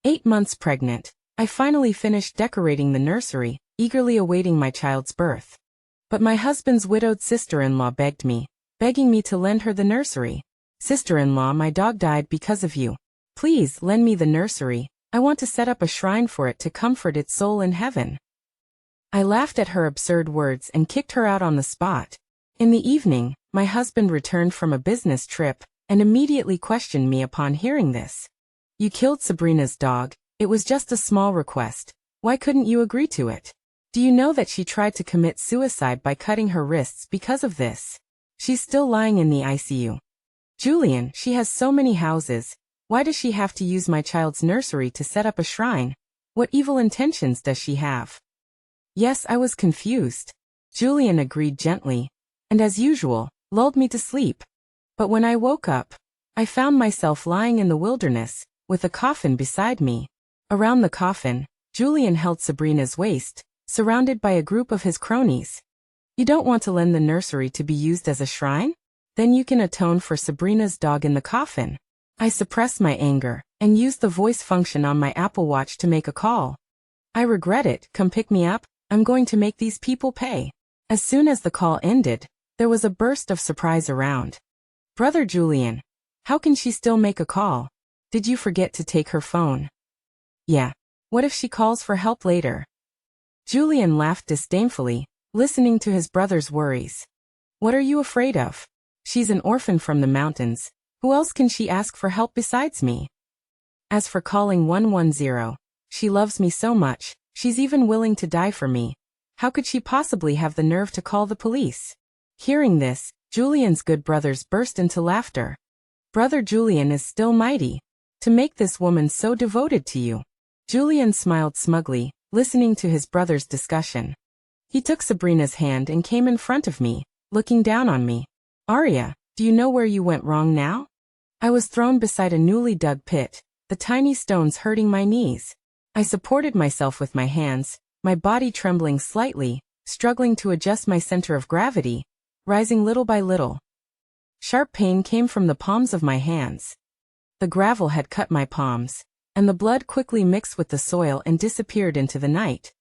8 months pregnant, I finally finished decorating the nursery, eagerly awaiting my child's birth. But my husband's widowed sister-in-law begging me to lend her the nursery. Sister-in-law, my dog died because of you. Please lend me the nursery. I want to set up a shrine for it to comfort its soul in heaven. I laughed at her absurd words and kicked her out on the spot. In the evening, my husband returned from a business trip and immediately questioned me upon hearing this. You killed Sabrina's dog. It was just a small request. Why couldn't you agree to it? Do you know that she tried to commit suicide by cutting her wrists because of this? She's still lying in the ICU. Julian, she has so many houses. Why does she have to use my child's nursery to set up a shrine? What evil intentions does she have? Yes, I was confused. Julian agreed gently, and as usual, lulled me to sleep. But when I woke up, I found myself lying in the wilderness, with a coffin beside me. Around the coffin, Julian held Sabrina's waist, surrounded by a group of his cronies. You don't want to lend the nursery to be used as a shrine? Then you can atone for Sabrina's dog in the coffin. I suppressed my anger, and used the voice function on my Apple Watch to make a call. I regret it, come pick me up, I'm going to make these people pay. As soon as the call ended, there was a burst of surprise around. Brother Julian, how can she still make a call? Did you forget to take her phone? Yeah. What if she calls for help later? Julian laughed disdainfully, listening to his brother's worries. What are you afraid of? She's an orphan from the mountains. Who else can she ask for help besides me? As for calling 110, she loves me so much, she's even willing to die for me. How could she possibly have the nerve to call the police? Hearing this, Julian's good brothers burst into laughter. Brother Julian is still mighty. To make this woman so devoted to you. Julian smiled smugly, listening to his brother's discussion. He took Sabrina's hand and came in front of me, looking down on me. Arya, do you know where you went wrong now? I was thrown beside a newly dug pit, the tiny stones hurting my knees. I supported myself with my hands, my body trembling slightly, struggling to adjust my center of gravity, rising little by little. Sharp pain came from the palms of my hands. The gravel had cut my palms, and the blood quickly mixed with the soil and disappeared into the night.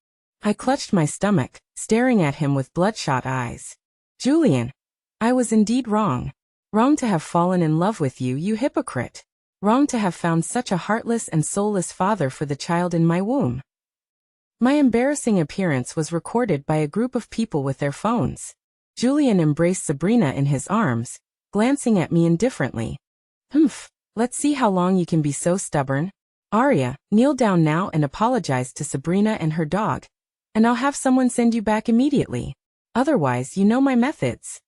I clutched my stomach, staring at him with bloodshot eyes. Julian, I was indeed wrong. Wrong to have fallen in love with you, you hypocrite. Wrong to have found such a heartless and soulless father for the child in my womb. My embarrassing appearance was recorded by a group of people with their phones. Julian embraced Sabrina in his arms, glancing at me indifferently. Let's see how long you can be so stubborn. Arya, kneel down now and apologize to Sabrina and her dog, and I'll have someone send you back immediately. Otherwise, you know my methods.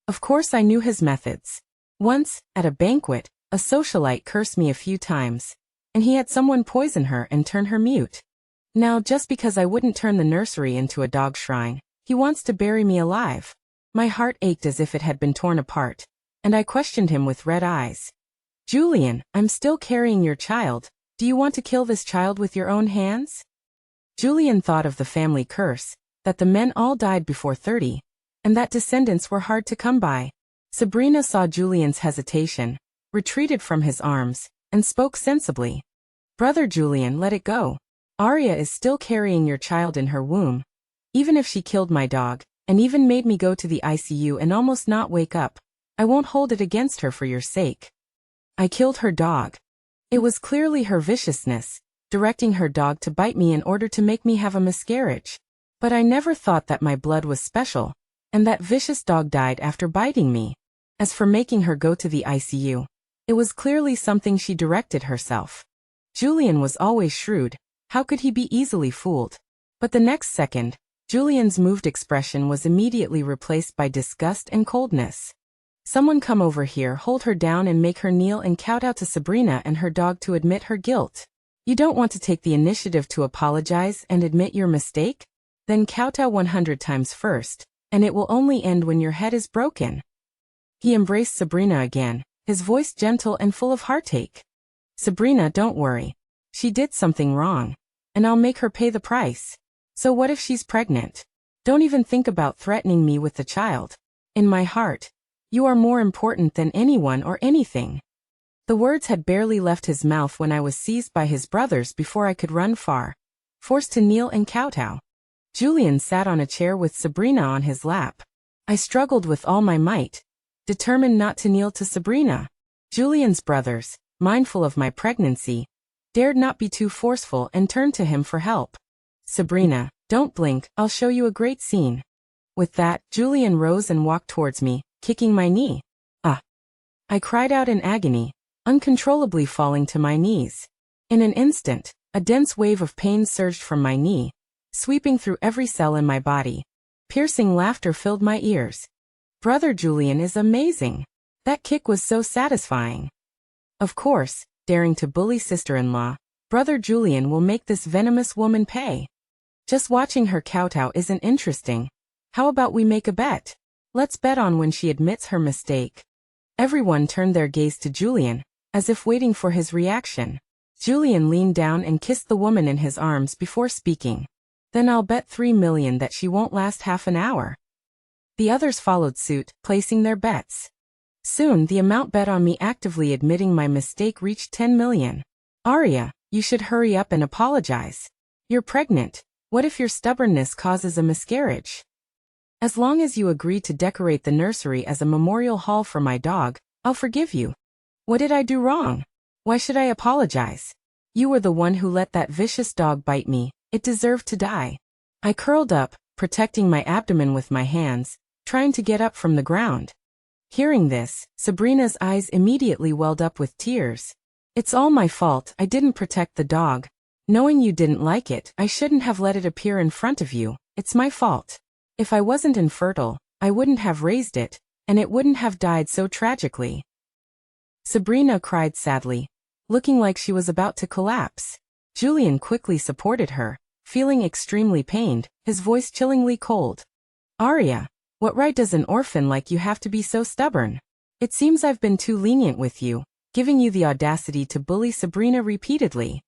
Of course I knew his methods. Once, at a banquet, a socialite cursed me a few times, and he had someone poison her and turn her mute. Now, just because I wouldn't turn the nursery into a dog shrine, he wants to bury me alive. My heart ached as if it had been torn apart, and I questioned him with red eyes. Julian, I'm still carrying your child. Do you want to kill this child with your own hands? Julian thought of the family curse, that the men all died before 30, and that descendants were hard to come by. Sabrina saw Julian's hesitation, retreated from his arms, and spoke sensibly. Brother Julian, let it go. Arya is still carrying your child in her womb. Even if she killed my dog, and even made me go to the ICU and almost not wake up, I won't hold it against her for your sake. I killed her dog. It was clearly her viciousness, directing her dog to bite me in order to make me have a miscarriage. But I never thought that my blood was special, and that vicious dog died after biting me. As for making her go to the ICU, it was clearly something she directed herself. Julian was always shrewd. How could he be easily fooled? But the next second, Julian's moved expression was immediately replaced by disgust and coldness. Someone come over here, hold her down and make her kneel and kowtow to Sabrina and her dog to admit her guilt. You don't want to take the initiative to apologize and admit your mistake? Then kowtow 100 times first, and it will only end when your head is broken. He embraced Sabrina again, his voice gentle and full of heartache. Sabrina, don't worry. She did something wrong, and I'll make her pay the price. So what if she's pregnant? Don't even think about threatening me with the child. In my heart, you are more important than anyone or anything. The words had barely left his mouth when I was seized by his brothers before I could run far, forced to kneel and kowtow. Julian sat on a chair with Sabrina on his lap. I struggled with all my might, determined not to kneel to Sabrina. Julian's brothers, mindful of my pregnancy, dared not be too forceful and turned to him for help. Sabrina, don't blink, I'll show you a great scene. With that, Julian rose and walked towards me, kicking my knee. Ah! I cried out in agony, uncontrollably falling to my knees. In an instant, a dense wave of pain surged from my knee, sweeping through every cell in my body. Piercing laughter filled my ears. Brother Julian is amazing. That kick was so satisfying. Of course, daring to bully sister-in-law, Brother Julian will make this venomous woman pay. Just watching her kowtow isn't interesting. How about we make a bet? Let's bet on when she admits her mistake. Everyone turned their gaze to Julian, as if waiting for his reaction. Julian leaned down and kissed the woman in his arms before speaking. Then I'll bet 3 million that she won't last half an hour. The others followed suit, placing their bets. Soon the amount bet on me actively admitting my mistake reached 10 million. Arya, you should hurry up and apologize. You're pregnant. What if your stubbornness causes a miscarriage? As long as you agree to decorate the nursery as a memorial hall for my dog, I'll forgive you. What did I do wrong? Why should I apologize? You were the one who let that vicious dog bite me. It deserved to die. I curled up, protecting my abdomen with my hands, trying to get up from the ground. Hearing this, Sabrina's eyes immediately welled up with tears. It's all my fault, I didn't protect the dog. Knowing you didn't like it, I shouldn't have let it appear in front of you. It's my fault. If I wasn't infertile, I wouldn't have raised it, and it wouldn't have died so tragically. Sabrina cried sadly, looking like she was about to collapse. Julian quickly supported her, feeling extremely pained, his voice chillingly cold. Arya, what right does an orphan like you have to be so stubborn? It seems I've been too lenient with you, giving you the audacity to bully Sabrina repeatedly.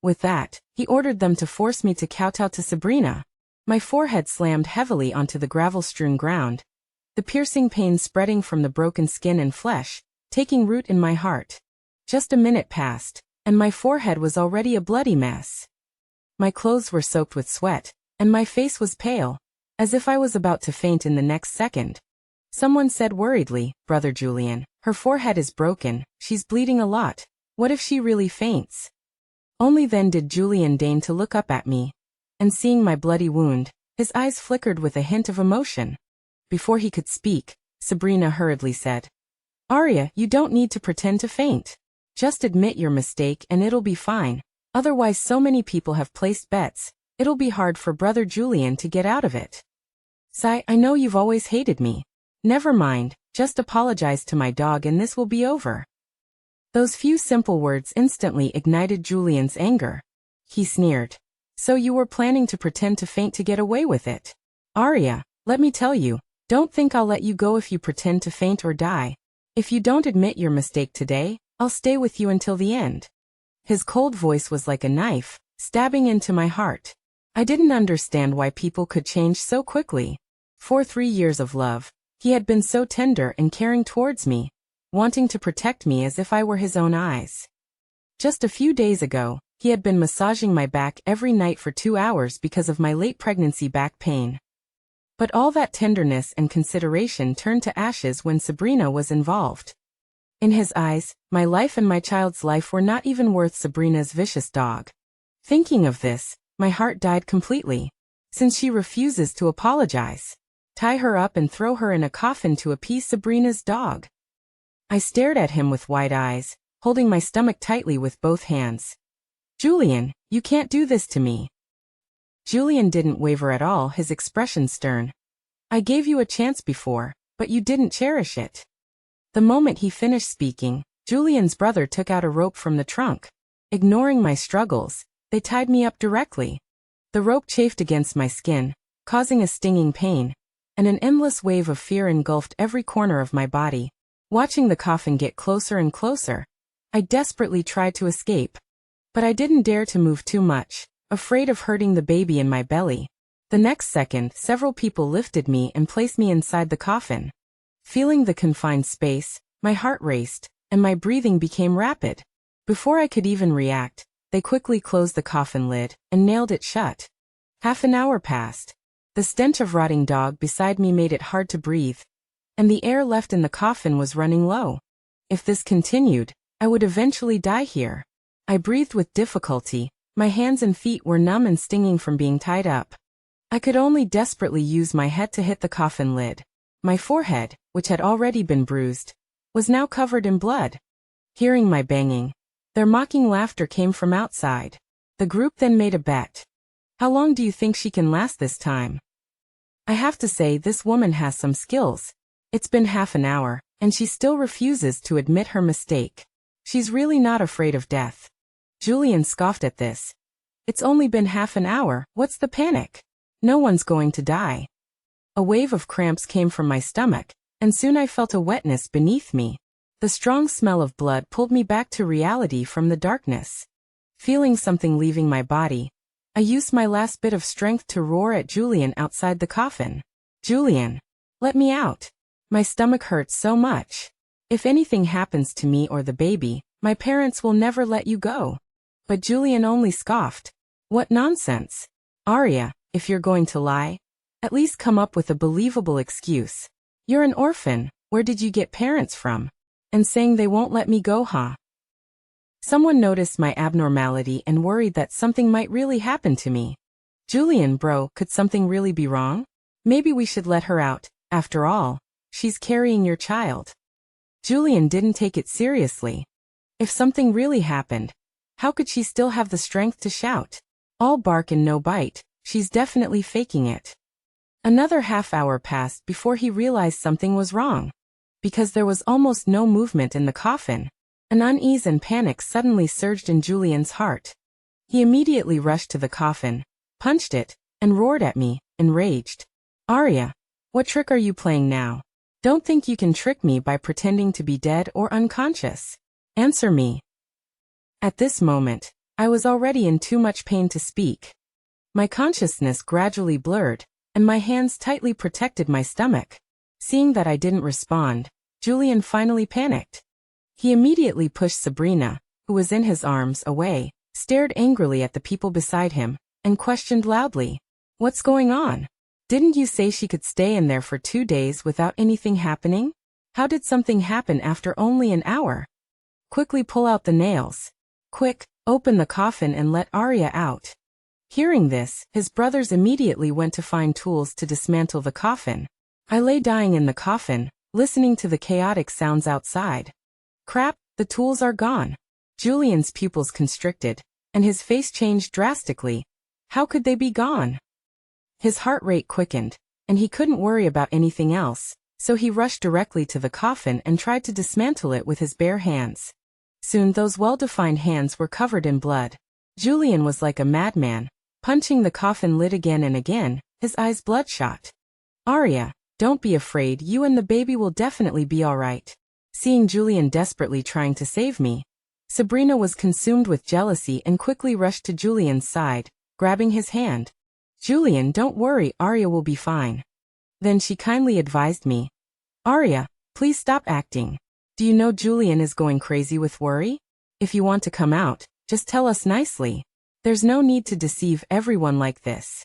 With that, he ordered them to force me to kowtow to Sabrina. My forehead slammed heavily onto the gravel-strewn ground, the piercing pain spreading from the broken skin and flesh, taking root in my heart. Just a minute passed, and my forehead was already a bloody mess. My clothes were soaked with sweat, and my face was pale, as if I was about to faint in the next second. Someone said worriedly, Brother Julian, her forehead is broken, she's bleeding a lot. What if she really faints? Only then did Julian deign to look up at me, and seeing my bloody wound, his eyes flickered with a hint of emotion. Before he could speak, Sabrina hurriedly said, Arya, you don't need to pretend to faint. Just admit your mistake and it'll be fine. Otherwise so many people have placed bets, it'll be hard for Brother Julian to get out of it. Sigh, I know you've always hated me. Never mind, just apologize to my dog and this will be over. Those few simple words instantly ignited Julian's anger. He sneered. So you were planning to pretend to faint to get away with it? Arya, let me tell you, don't think I'll let you go if you pretend to faint or die. If you don't admit your mistake today, I'll stay with you until the end. His cold voice was like a knife, stabbing into my heart. I didn't understand why people could change so quickly. For 3 years of love, he had been so tender and caring towards me, wanting to protect me as if I were his own eyes. Just a few days ago, he had been massaging my back every night for 2 hours because of my late pregnancy back pain. But all that tenderness and consideration turned to ashes when Sabrina was involved. In his eyes, my life and my child's life were not even worth Sabrina's vicious dog. Thinking of this, my heart died completely. Since she refuses to apologize, tie her up and throw her in a coffin to appease Sabrina's dog. I stared at him with wide eyes, holding my stomach tightly with both hands. Julian, you can't do this to me. Julian didn't waver at all, his expression stern. I gave you a chance before, but you didn't cherish it. The moment he finished speaking, Julian's brother took out a rope from the trunk. Ignoring my struggles, they tied me up directly. The rope chafed against my skin, causing a stinging pain, and an endless wave of fear engulfed every corner of my body. Watching the coffin get closer and closer, I desperately tried to escape. But I didn't dare to move too much, afraid of hurting the baby in my belly. The next second, several people lifted me and placed me inside the coffin. Feeling the confined space, my heart raced, and my breathing became rapid. Before I could even react, they quickly closed the coffin lid and nailed it shut. Half an hour passed. The stench of rotting dog beside me made it hard to breathe, and the air left in the coffin was running low. If this continued, I would eventually die here. I breathed with difficulty. My hands and feet were numb and stinging from being tied up. I could only desperately use my head to hit the coffin lid. My forehead, which had already been bruised, was now covered in blood. Hearing my banging, their mocking laughter came from outside. The group then made a bet. How long do you think she can last this time? I have to say this woman has some skills. It's been half an hour, and she still refuses to admit her mistake. She's really not afraid of death. Julian scoffed at this. It's only been half an hour, what's the panic? No one's going to die. A wave of cramps came from my stomach, and soon I felt a wetness beneath me. The strong smell of blood pulled me back to reality from the darkness. Feeling something leaving my body, I used my last bit of strength to roar at Julian outside the coffin. Julian, let me out. My stomach hurts so much. If anything happens to me or the baby, my parents will never let you go. But Julian only scoffed. What nonsense. Arya, if you're going to lie, at least come up with a believable excuse. You're an orphan, where did you get parents from? And saying they won't let me go, huh? Someone noticed my abnormality and worried that something might really happen to me. Julian, bro, could something really be wrong? Maybe we should let her out, after all, she's carrying your child. Julian didn't take it seriously. If something really happened, how could she still have the strength to shout? All bark and no bite, she's definitely faking it. Another half hour passed before he realized something was wrong. Because there was almost no movement in the coffin, an unease and panic suddenly surged in Julian's heart. He immediately rushed to the coffin, punched it, and roared at me, enraged. Arya, what trick are you playing now? Don't think you can trick me by pretending to be dead or unconscious. Answer me. At this moment, I was already in too much pain to speak. My consciousness gradually blurred, and my hands tightly protected my stomach. Seeing that I didn't respond, Julian finally panicked. He immediately pushed Sabrina, who was in his arms, away, stared angrily at the people beside him, and questioned loudly. What's going on? Didn't you say she could stay in there for 2 days without anything happening? How did something happen after only an hour? Quickly pull out the nails. Quick, open the coffin and let Arya out. Hearing this, his brothers immediately went to find tools to dismantle the coffin. I lay dying in the coffin, listening to the chaotic sounds outside. Crap, the tools are gone. Julian's pupils constricted, and his face changed drastically. How could they be gone? His heart rate quickened, and he couldn't worry about anything else, so he rushed directly to the coffin and tried to dismantle it with his bare hands. Soon those well-defined hands were covered in blood. Julian was like a madman, punching the coffin lid again and again, his eyes bloodshot. Arya, don't be afraid, you and the baby will definitely be all right. Seeing Julian desperately trying to save me, Sabrina was consumed with jealousy and quickly rushed to Julian's side, grabbing his hand. Julian, don't worry, Arya will be fine. Then she kindly advised me. Arya, please stop acting. Do you know Julian is going crazy with worry? If you want to come out, just tell us nicely. There's no need to deceive everyone like this.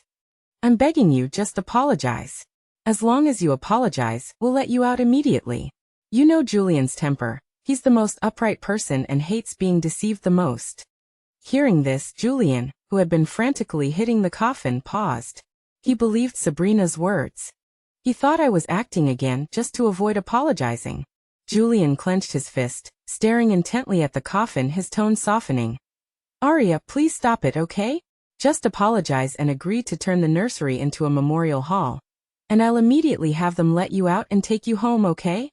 I'm begging you, just apologize. As long as you apologize, we'll let you out immediately. You know Julian's temper. He's the most upright person and hates being deceived the most. Hearing this, Julian, who had been frantically hitting the coffin, paused. He believed Sabrina's words. He thought I was acting again just to avoid apologizing. Julian clenched his fist, staring intently at the coffin, his tone softening. Arya, please stop it, okay? Just apologize and agree to turn the nursery into a memorial hall. And I'll immediately have them let you out and take you home, okay?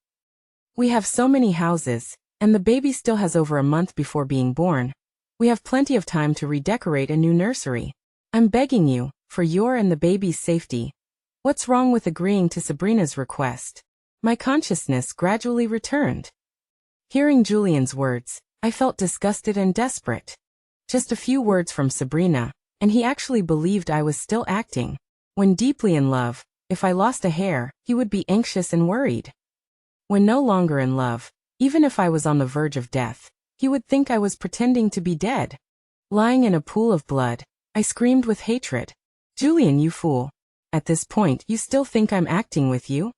We have so many houses, and the baby still has over a month before being born. We have plenty of time to redecorate a new nursery. I'm begging you, for your and the baby's safety. What's wrong with agreeing to Sabrina's request? My consciousness gradually returned. Hearing Julian's words, I felt disgusted and desperate. Just a few words from Sabrina, and he actually believed I was still acting. When deeply in love, if I lost a hair, he would be anxious and worried. When no longer in love, Even if I was on the verge of death, he would think I was pretending to be dead. Lying in a pool of blood, I screamed with hatred. Julian, you fool. At this point, you still think I'm acting with you?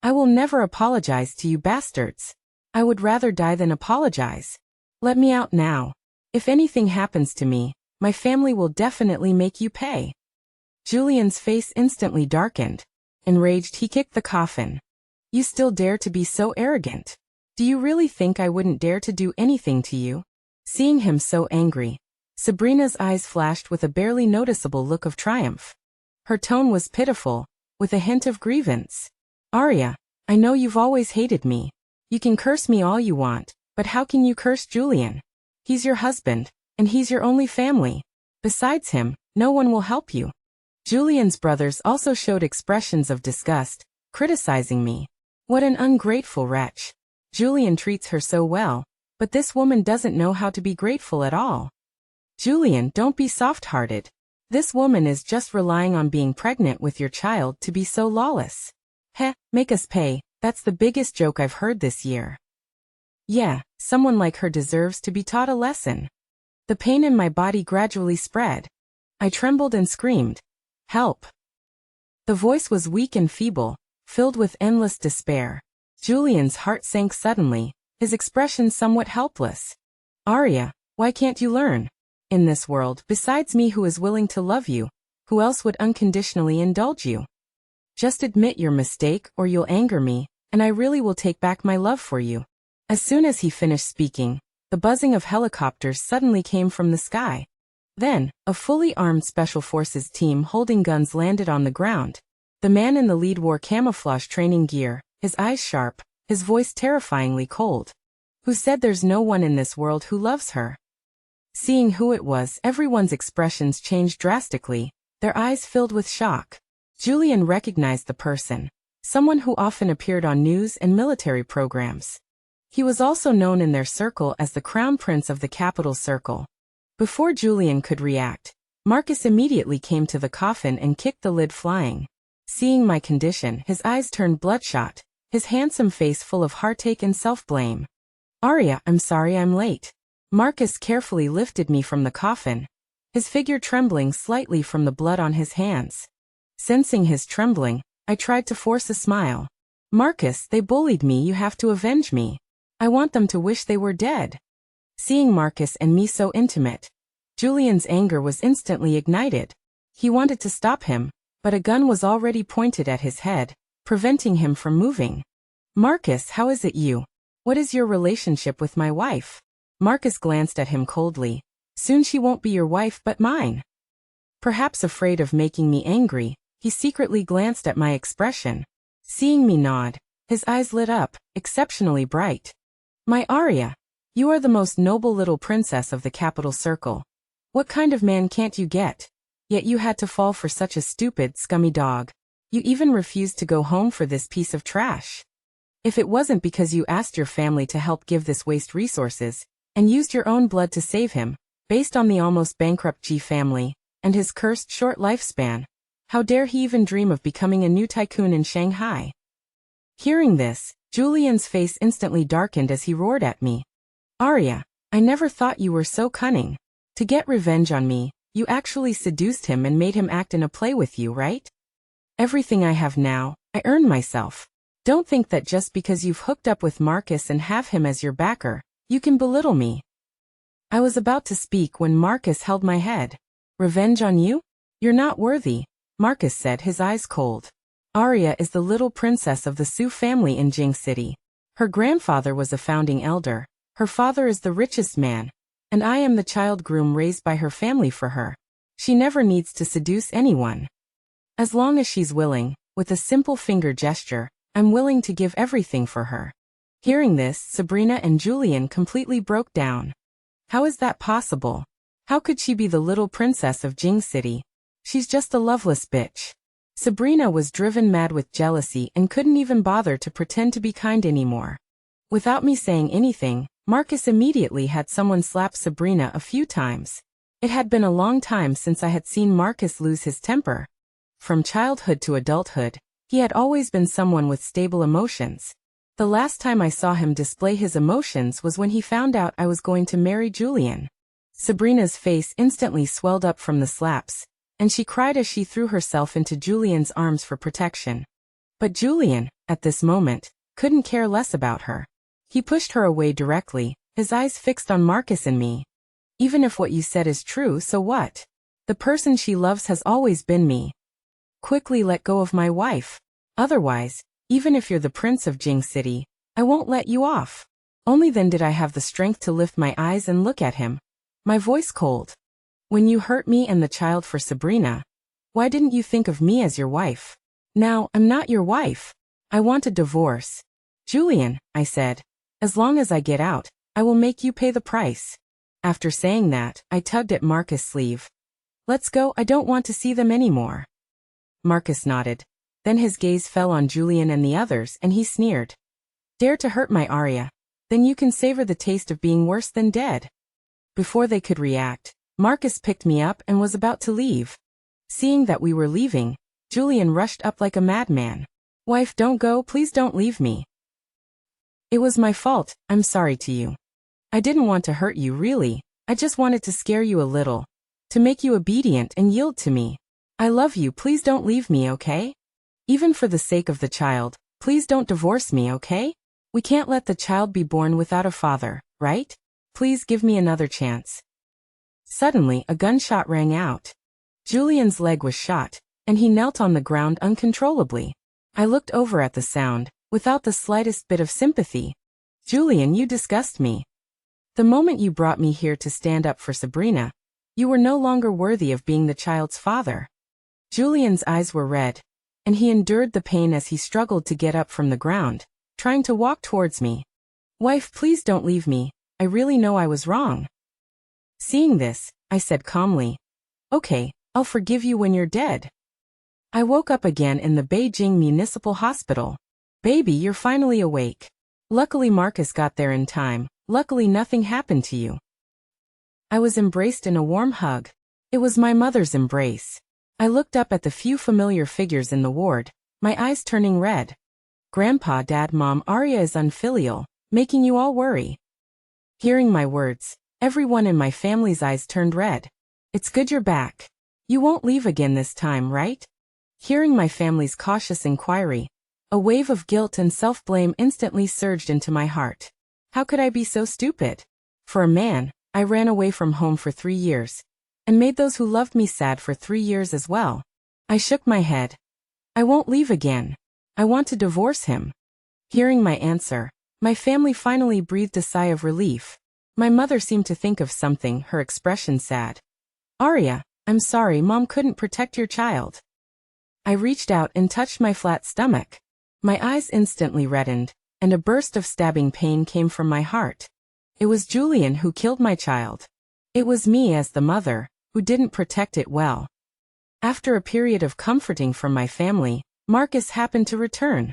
I will never apologize to you bastards. I would rather die than apologize. Let me out now. If anything happens to me, my family will definitely make you pay. Julian's face instantly darkened. Enraged, he kicked the coffin. You still dare to be so arrogant? Do you really think I wouldn't dare to do anything to you? Seeing him so angry, Sabrina's eyes flashed with a barely noticeable look of triumph. Her tone was pitiful, with a hint of grievance. Arya, I know you've always hated me. You can curse me all you want, but how can you curse Julian? He's your husband, and he's your only family. Besides him, no one will help you. Julian's brothers also showed expressions of disgust, criticizing me. What an ungrateful wretch. Julian treats her so well, but this woman doesn't know how to be grateful at all. Julian, don't be soft-hearted. This woman is just relying on being pregnant with your child to be so lawless. Heh, make us pay, that's the biggest joke I've heard this year. Yeah, someone like her deserves to be taught a lesson. The pain in my body gradually spread. I trembled and screamed. Help! The voice was weak and feeble, filled with endless despair. Julian's heart sank suddenly, his expression somewhat helpless. Arya, why can't you learn? In this world, besides me who is willing to love you, who else would unconditionally indulge you? Just admit your mistake or you'll anger me, and I really will take back my love for you. As soon as he finished speaking, the buzzing of helicopters suddenly came from the sky. Then, a fully armed Special Forces team holding guns landed on the ground. The man in the lead wore camouflage training gear, his eyes sharp, his voice terrifyingly cold. Who said there's no one in this world who loves her? Seeing who it was, everyone's expressions changed drastically, their eyes filled with shock. Julian recognized the person, someone who often appeared on news and military programs. He was also known in their circle as the Crown Prince of the Capital Circle. Before Julian could react, Marcus immediately came to the coffin and kicked the lid flying. Seeing my condition, his eyes turned bloodshot, his handsome face full of heartache and self-blame. Arya, I'm sorry I'm late. Marcus carefully lifted me from the coffin, his figure trembling slightly from the blood on his hands. Sensing his trembling, I tried to force a smile. Marcus, they bullied me, you have to avenge me. I want them to wish they were dead. Seeing Marcus and me so intimate, Julian's anger was instantly ignited. He wanted to stop him, but a gun was already pointed at his head, preventing him from moving. Marcus, how is it you? What is your relationship with my wife? Marcus glanced at him coldly. Soon she won't be your wife but mine. Perhaps afraid of making me angry, he secretly glanced at my expression. Seeing me nod, his eyes lit up, exceptionally bright. My Arya, you are the most noble little princess of the Capital Circle. What kind of man can't you get? Yet you had to fall for such a stupid, scummy dog. You even refused to go home for this piece of trash. If it wasn't because you asked your family to help give this waste resources, and used your own blood to save him, based on the almost bankrupt G family, and his cursed short lifespan, how dare he even dream of becoming a new tycoon in Shanghai? Hearing this, Julian's face instantly darkened as he roared at me. Arya, I never thought you were so cunning. To get revenge on me, you actually seduced him and made him act in a play with you, right? Everything I have now, I earned myself. Don't think that just because you've hooked up with Marcus and have him as your backer, you can belittle me. I was about to speak when Marcus held my head. Revenge on you? You're not worthy, Marcus said, his eyes cold. Arya is the little princess of the Su family in Jing City. Her grandfather was a founding elder, her father is the richest man, and I am the child groom raised by her family for her. She never needs to seduce anyone. As long as she's willing, with a simple finger gesture, I'm willing to give everything for her. Hearing this, Sabrina and Julian completely broke down. How is that possible? How could she be the little princess of Jing City? She's just a loveless bitch. Sabrina was driven mad with jealousy and couldn't even bother to pretend to be kind anymore. Without me saying anything, Marcus immediately had someone slap Sabrina a few times. It had been a long time since I had seen Marcus lose his temper. From childhood to adulthood, he had always been someone with stable emotions. The last time I saw him display his emotions was when he found out I was going to marry Julian. Sabrina's face instantly swelled up from the slaps, and she cried as she threw herself into Julian's arms for protection. But Julian, at this moment, couldn't care less about her. He pushed her away directly, his eyes fixed on Marcus and me. Even if what you said is true, so what? The person she loves has always been me. Quickly let go of my wife. Otherwise, even if you're the prince of Jing City, I won't let you off. Only then did I have the strength to lift my eyes and look at him, my voice cold. When you hurt me and the child for Sabrina, why didn't you think of me as your wife? Now, I'm not your wife. I want a divorce. Julian, I said, as long as I get out, I will make you pay the price. After saying that, I tugged at Marcus' sleeve. Let's go, I don't want to see them anymore. Marcus nodded. Then his gaze fell on Julian and the others and he sneered. Dare to hurt my Arya? Then you can savor the taste of being worse than dead. Before they could react, Marcus picked me up and was about to leave. Seeing that we were leaving, Julian rushed up like a madman. Wife, don't go, please don't leave me. It was my fault, I'm sorry to you. I didn't want to hurt you really, I just wanted to scare you a little. To make you obedient and yield to me. I love you, please don't leave me, okay? Even for the sake of the child, please don't divorce me, okay? We can't let the child be born without a father, right? Please give me another chance. Suddenly, a gunshot rang out. Julian's leg was shot, and he knelt on the ground uncontrollably. I looked over at the sound, without the slightest bit of sympathy. Julian, you disgust me. The moment you brought me here to stand up for Sabrina, you were no longer worthy of being the child's father. Julian's eyes were red, and he endured the pain as he struggled to get up from the ground, trying to walk towards me. Wife, please don't leave me, I really know I was wrong. Seeing this, I said calmly, okay, I'll forgive you when you're dead. I woke up again in the Beijing Municipal Hospital. Baby, you're finally awake. Luckily Marcus got there in time, luckily nothing happened to you. I was embraced in a warm hug. It was my mother's embrace. I looked up at the few familiar figures in the ward, my eyes turning red. Grandpa, Dad, Mom, Arya is unfilial, making you all worry. Hearing my words, everyone in my family's eyes turned red. It's good you're back. You won't leave again this time, right? Hearing my family's cautious inquiry, a wave of guilt and self-blame instantly surged into my heart. How could I be so stupid? For a man, I ran away from home for 3 years, and made those who loved me sad for 3 years as well. I shook my head. I won't leave again. I want to divorce him. Hearing my answer, my family finally breathed a sigh of relief. My mother seemed to think of something, her expression sad. Arya, I'm sorry Mom couldn't protect your child. I reached out and touched my flat stomach. My eyes instantly reddened, and a burst of stabbing pain came from my heart. It was Julian who killed my child. It was me as the mother, who didn't protect it well. After a period of comforting from my family, Marcus happened to return.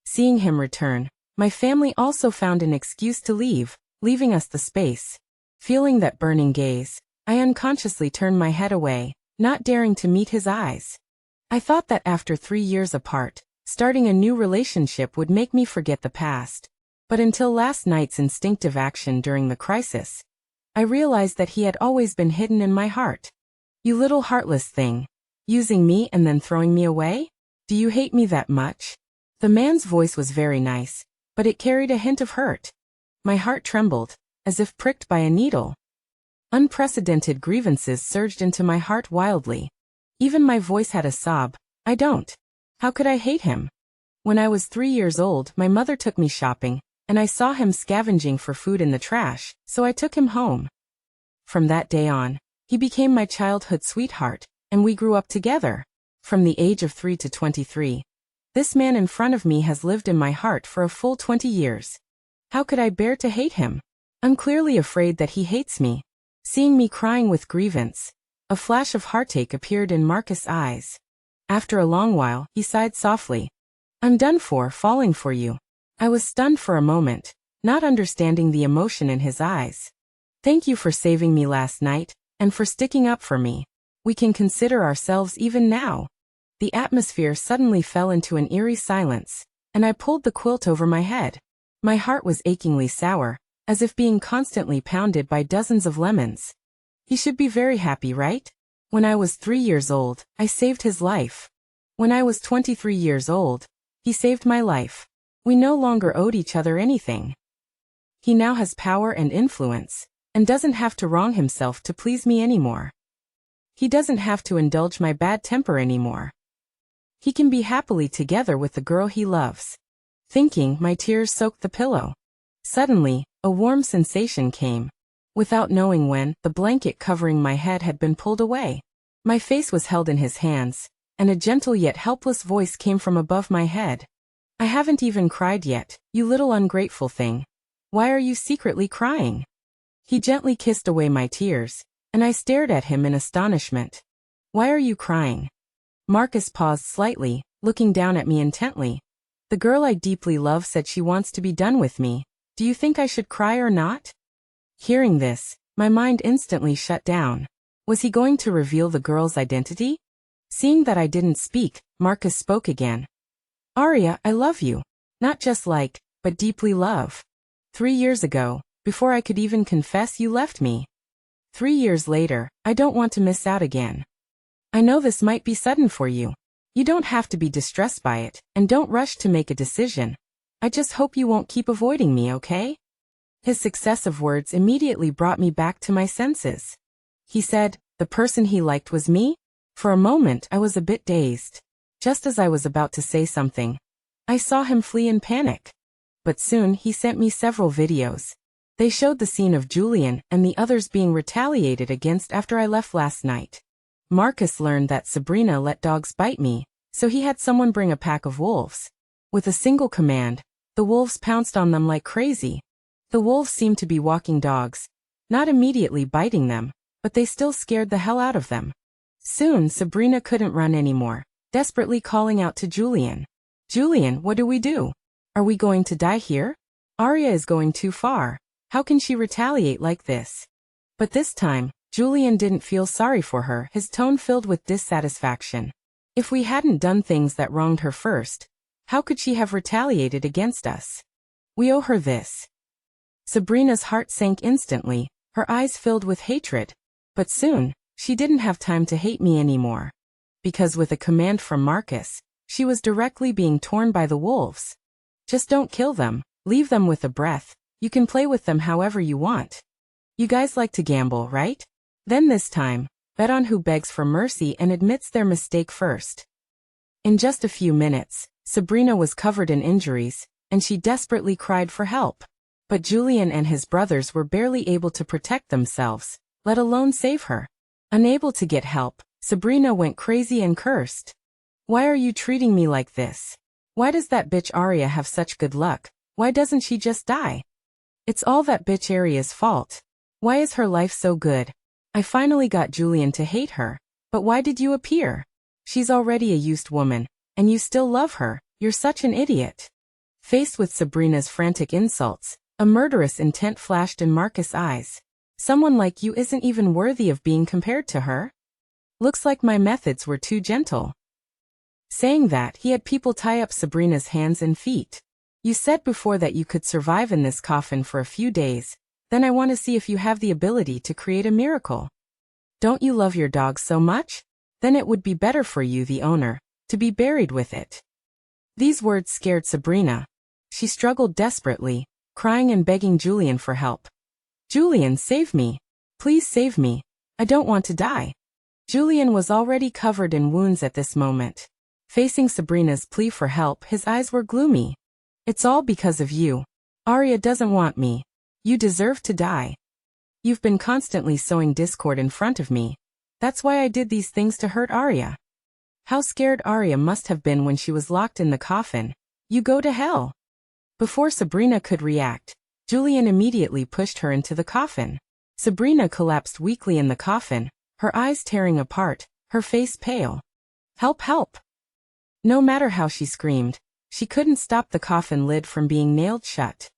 Seeing him return, my family also found an excuse to leave, leaving us the space. Feeling that burning gaze, I unconsciously turned my head away, not daring to meet his eyes. I thought that after 3 years apart, starting a new relationship would make me forget the past. But until last night's instinctive action during the crisis, I realized that he had always been hidden in my heart. You little heartless thing. Using me and then throwing me away? Do you hate me that much? The man's voice was very nice, but it carried a hint of hurt. My heart trembled, as if pricked by a needle. Unprecedented grievances surged into my heart wildly. Even my voice had a sob. I don't. How could I hate him? When I was 3 years old, my mother took me shopping, and I saw him scavenging for food in the trash, so I took him home. From that day on, he became my childhood sweetheart, and we grew up together. From the age of 3 to 23, this man in front of me has lived in my heart for a full 20 years. How could I bear to hate him? I'm clearly afraid that he hates me. Seeing me crying with grievance, a flash of heartache appeared in Marcus' eyes. After a long while, he sighed softly. I'm done for falling for you. I was stunned for a moment, not understanding the emotion in his eyes. Thank you for saving me last night, and for sticking up for me. We can consider ourselves even now. The atmosphere suddenly fell into an eerie silence, and I pulled the quilt over my head. My heart was achingly sour, as if being constantly pounded by dozens of lemons. He should be very happy, right? When I was 3 years old, I saved his life. When I was 23 years old, he saved my life. We no longer owed each other anything. He now has power and influence, and doesn't have to wrong himself to please me anymore. He doesn't have to indulge my bad temper anymore. He can be happily together with the girl he loves. Thinking, my tears soaked the pillow. Suddenly, a warm sensation came. Without knowing when, the blanket covering my head had been pulled away. My face was held in his hands, and a gentle yet helpless voice came from above my head. I haven't even cried yet, you little ungrateful thing. Why are you secretly crying? He gently kissed away my tears, and I stared at him in astonishment. Why are you crying? Marcus paused slightly, looking down at me intently. The girl I deeply love said she wants to be done with me. Do you think I should cry or not? Hearing this, my mind instantly shut down. Was he going to reveal the girl's identity? Seeing that I didn't speak, Marcus spoke again. Arya, I love you. Not just like, but deeply love. 3 years ago, before I could even confess, you left me. 3 years later, I don't want to miss out again. I know this might be sudden for you. You don't have to be distressed by it, and don't rush to make a decision. I just hope you won't keep avoiding me, okay? His successive words immediately brought me back to my senses. He said, the person he liked was me? For a moment I was a bit dazed. Just as I was about to say something, I saw him flee in panic. But soon he sent me several videos. They showed the scene of Julian and the others being retaliated against after I left last night. Marcus learned that Sabrina let dogs bite me, so he had someone bring a pack of wolves. With a single command, the wolves pounced on them like crazy. The wolves seemed to be walking dogs, not immediately biting them, but they still scared the hell out of them. Soon Sabrina couldn't run anymore, desperately calling out to Julian. Julian, what do we do? Are we going to die here? Arya is going too far. How can she retaliate like this? But this time, Julian didn't feel sorry for her, his tone filled with dissatisfaction. If we hadn't done things that wronged her first, how could she have retaliated against us? We owe her this. Sabrina's heart sank instantly, her eyes filled with hatred. But soon, she didn't have time to hate me anymore. Because with a command from Marcus, she was directly being torn by the wolves. Just don't kill them, leave them with a breath, you can play with them however you want. You guys like to gamble, right? Then this time, bet on who begs for mercy and admits their mistake first. In just a few minutes, Sabrina was covered in injuries, and she desperately cried for help. But Julian and his brothers were barely able to protect themselves, let alone save her. Unable to get help, Sabrina went crazy and cursed. Why are you treating me like this? Why does that bitch Arya have such good luck? Why doesn't she just die? It's all that bitch Arya's fault. Why is her life so good? I finally got Julian to hate her. But why did you appear? She's already a used woman, and you still love her. You're such an idiot. Faced with Sabrina's frantic insults, a murderous intent flashed in Marcus' eyes. Someone like you isn't even worthy of being compared to her? Looks like my methods were too gentle. Saying that, he had people tie up Sabrina's hands and feet. You said before that you could survive in this coffin for a few days, then I want to see if you have the ability to create a miracle. Don't you love your dog so much? Then it would be better for you, the owner, to be buried with it. These words scared Sabrina. She struggled desperately, crying and begging Julian for help. Julian, save me. Please save me. I don't want to die. Julian was already covered in wounds at this moment. Facing Sabrina's plea for help, his eyes were gloomy. It's all because of you. Arya doesn't want me. You deserve to die. You've been constantly sowing discord in front of me. That's why I did these things to hurt Arya. How scared Arya must have been when she was locked in the coffin. You go to hell. Before Sabrina could react, Julian immediately pushed her into the coffin. Sabrina collapsed weakly in the coffin, her eyes tearing apart, her face pale. Help, help! No matter how she screamed, she couldn't stop the coffin lid from being nailed shut.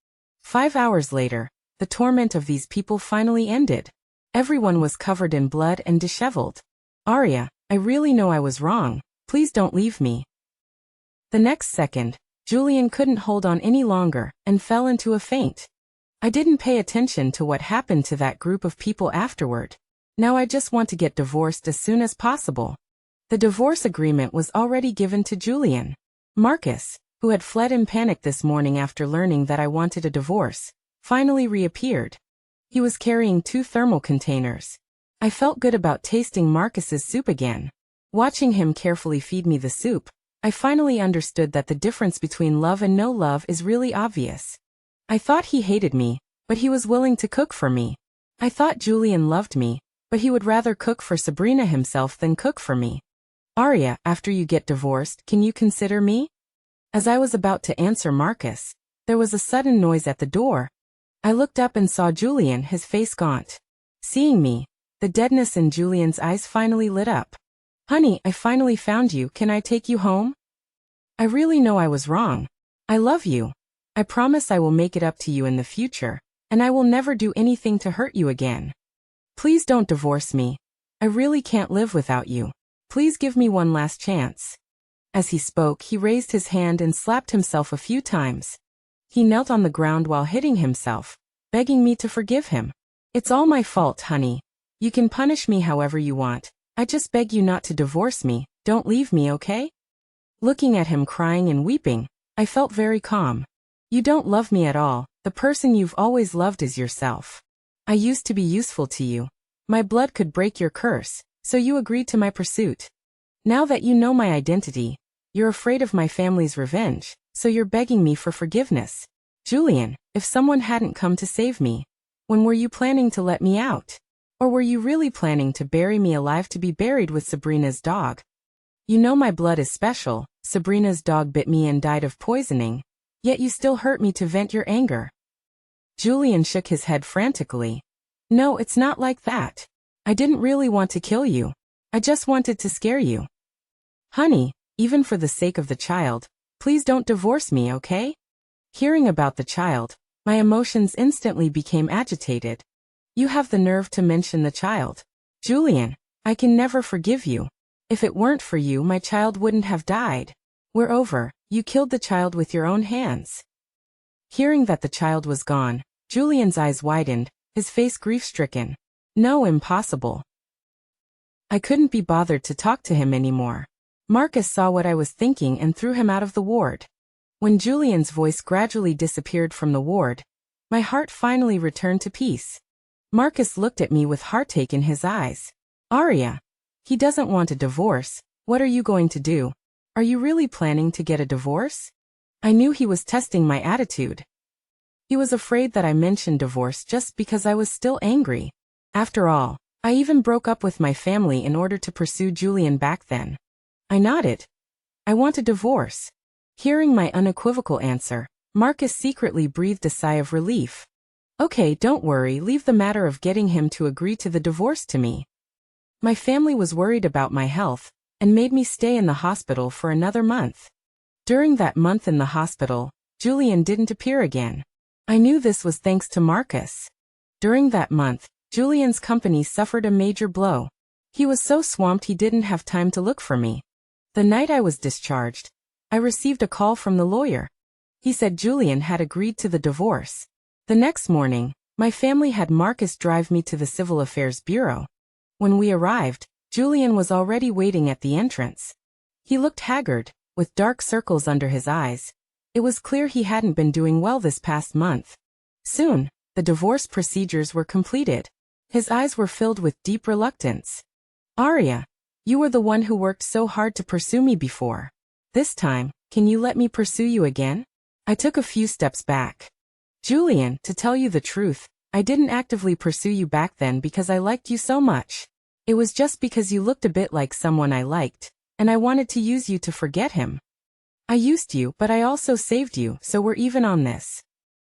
5 hours later, the torment of these people finally ended. Everyone was covered in blood and disheveled. Arya, I really know I was wrong. Please don't leave me. The next second, Julian couldn't hold on any longer and fell into a faint. I didn't pay attention to what happened to that group of people afterward. Now I just want to get divorced as soon as possible. The divorce agreement was already given to Julian. Marcus, who had fled in panic this morning after learning that I wanted a divorce, finally reappeared. He was carrying 2 thermal containers. I felt good about tasting Marcus's soup again. Watching him carefully feed me the soup, I finally understood that the difference between love and no love is really obvious. I thought he hated me, but he was willing to cook for me. I thought Julian loved me, but he would rather cook for Sabrina himself than cook for me. Arya, after you get divorced, can you consider me? As I was about to answer Marcus, there was a sudden noise at the door. I looked up and saw Julian, his face gaunt. Seeing me, the deadness in Julian's eyes finally lit up. Honey, I finally found you. Can I take you home? I really know I was wrong. I love you. I promise I will make it up to you in the future, and I will never do anything to hurt you again. Please don't divorce me. I really can't live without you. Please give me one last chance. As he spoke, he raised his hand and slapped himself a few times. He knelt on the ground while hitting himself, begging me to forgive him. It's all my fault, honey. You can punish me however you want. I just beg you not to divorce me. Don't leave me, okay? Looking at him crying and weeping, I felt very calm. You don't love me at all. The person you've always loved is yourself. I used to be useful to you. My blood could break your curse, so you agreed to my pursuit. Now that you know my identity, you're afraid of my family's revenge, so you're begging me for forgiveness. Julian, if someone hadn't come to save me, when were you planning to let me out? Or were you really planning to bury me alive to be buried with Sabrina's dog? You know my blood is special. Sabrina's dog bit me and died of poisoning, yet you still hurt me to vent your anger. Julian shook his head frantically. No, it's not like that. I didn't really want to kill you. I just wanted to scare you. Honey, even for the sake of the child, please don't divorce me, okay? Hearing about the child, my emotions instantly became agitated. You have the nerve to mention the child. Julian, I can never forgive you. If it weren't for you, my child wouldn't have died. We're over. You killed the child with your own hands. Hearing that the child was gone, Julian's eyes widened, his face grief-stricken. No, impossible. I couldn't be bothered to talk to him anymore. Marcus saw what I was thinking and threw him out of the ward. When Julian's voice gradually disappeared from the ward, my heart finally returned to peace. Marcus looked at me with heartache in his eyes. Arya, he doesn't want a divorce. What are you going to do? Are you really planning to get a divorce? I knew he was testing my attitude. He was afraid that I mentioned divorce just because I was still angry. After all, I even broke up with my family in order to pursue Julian back then. I nodded. I want a divorce. Hearing my unequivocal answer, Marcus secretly breathed a sigh of relief. Okay, don't worry, leave the matter of getting him to agree to the divorce to me. My family was worried about my health and made me stay in the hospital for another month. During that month in the hospital, Julian didn't appear again. I knew this was thanks to Marcus. During that month, Julian's company suffered a major blow. He was so swamped he didn't have time to look for me. The night I was discharged, I received a call from the lawyer. He said Julian had agreed to the divorce. The next morning, my family had Marcus drive me to the Civil Affairs Bureau. When we arrived, Julian was already waiting at the entrance. He looked haggard, with dark circles under his eyes. It was clear he hadn't been doing well this past month. Soon, the divorce procedures were completed. His eyes were filled with deep reluctance. Arya, you were the one who worked so hard to pursue me before. This time, can you let me pursue you again? I took a few steps back. Julian, to tell you the truth, I didn't actively pursue you back then because I liked you so much. It was just because you looked a bit like someone I liked, and I wanted to use you to forget him. I used you, but I also saved you, so we're even on this.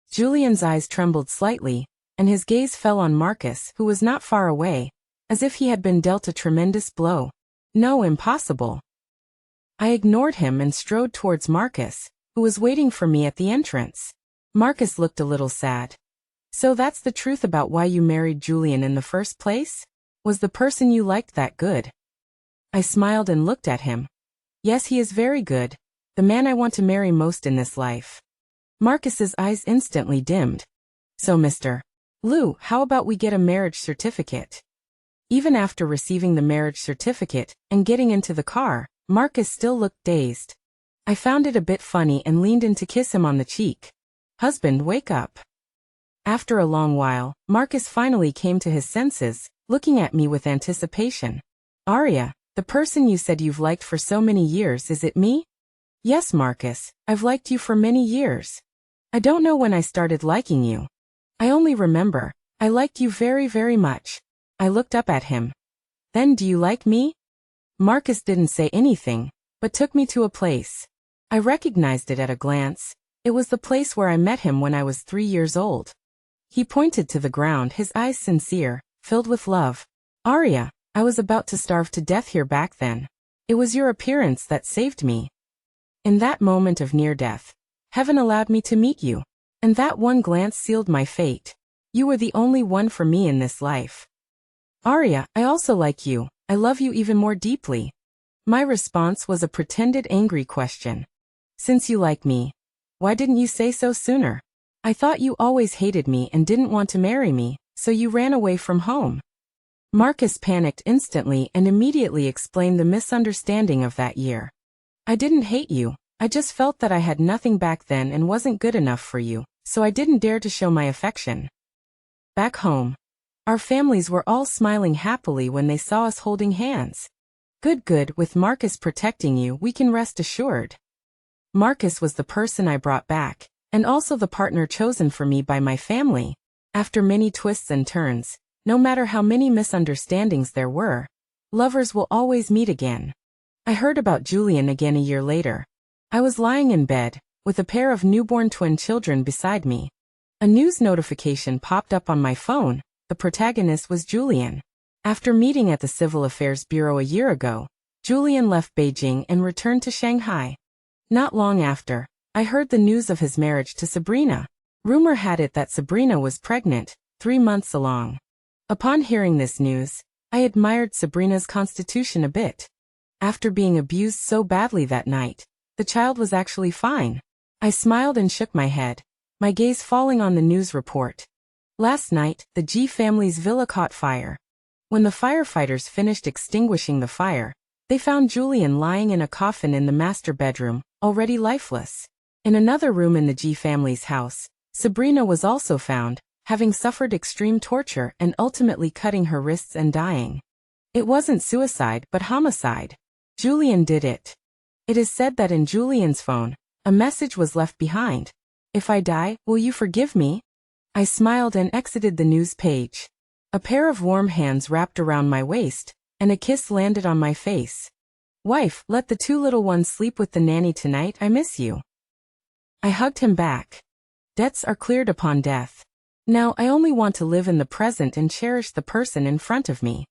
Julian's eyes trembled slightly, and his gaze fell on Marcus, who was not far away, as if he had been dealt a tremendous blow. No, impossible. I ignored him and strode towards Marcus, who was waiting for me at the entrance. Marcus looked a little sad. So that's the truth about why you married Julian in the first place? Was the person you liked that good? I smiled and looked at him. Yes, he is very good, The man I want to marry most in this life. Marcus's eyes instantly dimmed. So Mr. Lou, how about we get a marriage certificate? Even after receiving the marriage certificate and getting into the car, Marcus still looked dazed. I found it a bit funny and leaned in to kiss him on the cheek. Husband, wake up. After a long while, Marcus finally came to his senses, looking at me with anticipation. Aria, the person you said you've liked for so many years, is it me? Yes, Marcus, I've liked you for many years. I don't know when I started liking you. I only remember, I liked you very, very much. I looked up at him. Then do you like me? Marcus didn't say anything, but took me to a place. I recognized it at a glance. It was the place where I met him when I was 3 years old. He pointed to the ground, his eyes sincere, filled with love. Aria, I was about to starve to death here back then. It was your appearance that saved me. In that moment of near death, heaven allowed me to meet you. And that one glance sealed my fate. You were the only one for me in this life. Aria, I also like you. I love you even more deeply. My response was a pretended angry question. Since you like me, why didn't you say so sooner? I thought you always hated me and didn't want to marry me, so you ran away from home. Marcus panicked instantly and immediately explained the misunderstanding of that year. I didn't hate you, I just felt that I had nothing back then and wasn't good enough for you, so I didn't dare to show my affection. Back home, our families were all smiling happily when they saw us holding hands. Good, with Marcus protecting you, we can rest assured. Marcus was the person I brought back, and also the partner chosen for me by my family. After many twists and turns, no matter how many misunderstandings there were, lovers will always meet again. I heard about Julian again a year later. I was lying in bed, with a pair of newborn twin children beside me. A news notification popped up on my phone. The protagonist was Julian. After meeting at the Civil Affairs Bureau a year ago, Julian left Beijing and returned to Shanghai. Not long after, I heard the news of his marriage to Sabrina. Rumor had it that Sabrina was pregnant, 3 months along. Upon hearing this news, I admired Sabrina's constitution a bit. After being abused so badly that night, the child was actually fine. I smiled and shook my head, my gaze falling on the news report. Last night, the G family's villa caught fire. When the firefighters finished extinguishing the fire, they found Julian lying in a coffin in the master bedroom, already lifeless. In another room in the G family's house, Sabrina was also found, having suffered extreme torture and ultimately cutting her wrists and dying. It wasn't suicide but homicide. Julian did it. It is said that in Julian's phone, a message was left behind. If I die, will you forgive me? I smiled and exited the news page. A pair of warm hands wrapped around my waist, and a kiss landed on my face. Wife, let the 2 little ones sleep with the nanny tonight, I miss you. I hugged him back. Debts are cleared upon death. Now I only want to live in the present and cherish the person in front of me.